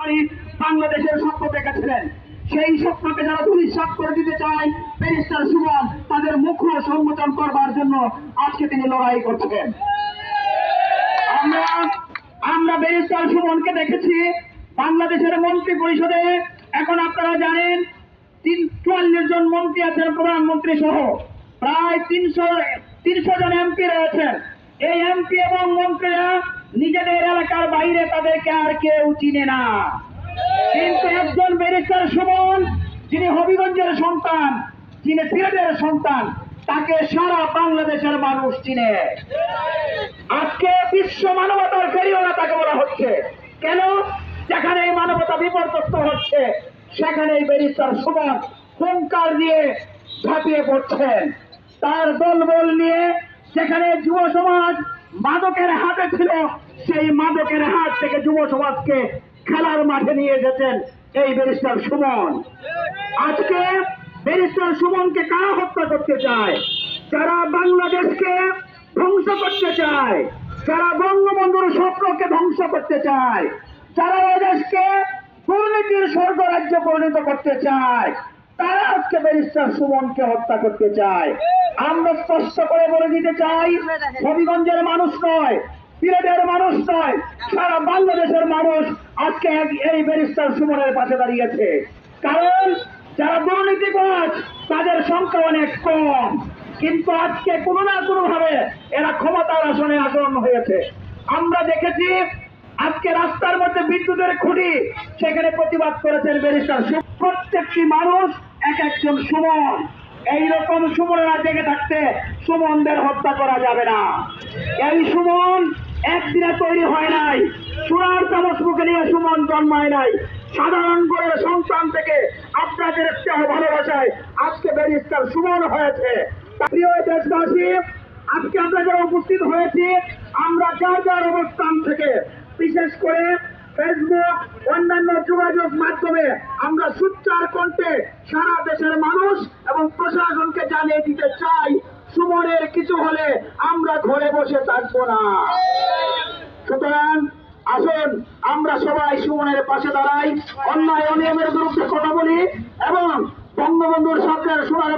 সময় বাংলাদেশের স্বপ্ন দেখেছিলেন। সেই স্বপ্নকে যারা ধূলিসাৎ করে দিতে চায়, ব্যারিস্টার সুমন তাদের মুখ সম্মোচন করবার জন্য আজকে তিনি লড়াই করছেন। আমরা ব্যারিস্টার সুমনকে দেখেছি বাংলাদেশের মন্ত্রী পরিষদে। এখন আপনারা জানেন 44 জন মন্ত্রী আছেন, প্রধানমন্ত্রী সহ প্রায় 300 জন এমপি রয়েছেন। এই এমপি এবং মন্ত্রীরা নিজেদের এলাকার বাইরে তাদেরকে আর কেউ চিনে না, কিন্তু একজন ব্যারিস্টার সুমন, যিনি হবিগঞ্জের সন্তান, যিনি সিলেটের সন্তান, তাকে সারা বাংলাদেশের মানুষ চিনে। আজকে বিশ্ব মানবতার ফেরিওয়ালা তাকে বলা হচ্ছে। কেন? যেখানে মানবতা বিপর্যস্ত হচ্ছে সেখানে ব্যারিস্টার সুমন হুঙ্কার দিয়ে ঝাঁপিয়ে পড়ছেন। তার দলবল নিয়ে যেখানে যুব সমাজ মাদকের হাতে ছিল, সেই মাদকের হাত থেকে যুব সমাজকে খেলার মাঠে নিয়ে এসেছেন এই ব্যারিস্টার সুমন। আজকে ব্যারিস্টার সুমনকে কারা হত্যা করতে চায়? যারা বাংলাদেশকে ধ্বংস করতে চায়, যারা বঙ্গবন্ধুর স্বপ্নকে ধ্বংস করতে চায়, যারা এদেশকে দুর্নীতির স্বর্গরাজ্য পরিণত করতে চায়, তারা আজকে ব্যারিস্টার সুমনকে হত্যা করতে চায়। আমরা স্পষ্ট করে বলে দিতে চাই, হবিগঞ্জের মানুষ নয়, সিলেটের মানুষ নয়, সারা বাংলাদেশের মানুষ আজকে এই ব্যারিস্টার সুমনের পাশে দাঁড়িয়েছে। কারণ যারা দুর্নীতিবাজ তাদের সংখ্যা অনেক কম, কিন্তু আজকে কোনো না কোনো ভাবে এরা ক্ষমতার আসনে আসন হয়েছে। আমরা দেখেছি আজকে রাস্তার মধ্যে বিদ্যুতের খুঁটি, সেখানে প্রতিবাদ করেছেন ব্যারিস্টার সুমন। প্রত্যেকটি মানুষ এক একজন সুমন। এইরকম সুমনেরা জেগে থাকতে সুমনদের হত্যা করা যাবে না। এই সুমন একদিনে তৈরি হয় নাই, সোনার চামচ মুখে নিয়ে সুমন জন্মায় নাই। সাধারণ ঘরের সন্তান থেকে আপনাদের স্নেহ ভালোবাসায় আজকে ব্যারিস্টার সুমন হয়েছে। প্রিয় দেশবাসী, আজকে আমরা যারা উপস্থিত হয়েছি, আমরা যার যার অবস্থান থেকে, বিশেষ করে ফেসবুক, অন্যান্য যোগাযোগ মাধ্যমে আমরা সোচ্চার কণ্ঠে সারা দেশের মানুষ এবং প্রশাসনকে জানিয়ে দিতে চাই, সুমনের কিছু হলে আমরা ঘরে বসে থাকবো না। সুতরাং আসুন আমরা সবাই সুমনের পাশে দাঁড়াই, অন্যায় অনিয়মের বিরুদ্ধে কথা বলি এবং বঙ্গবন্ধুর স্বপ্নের সোনার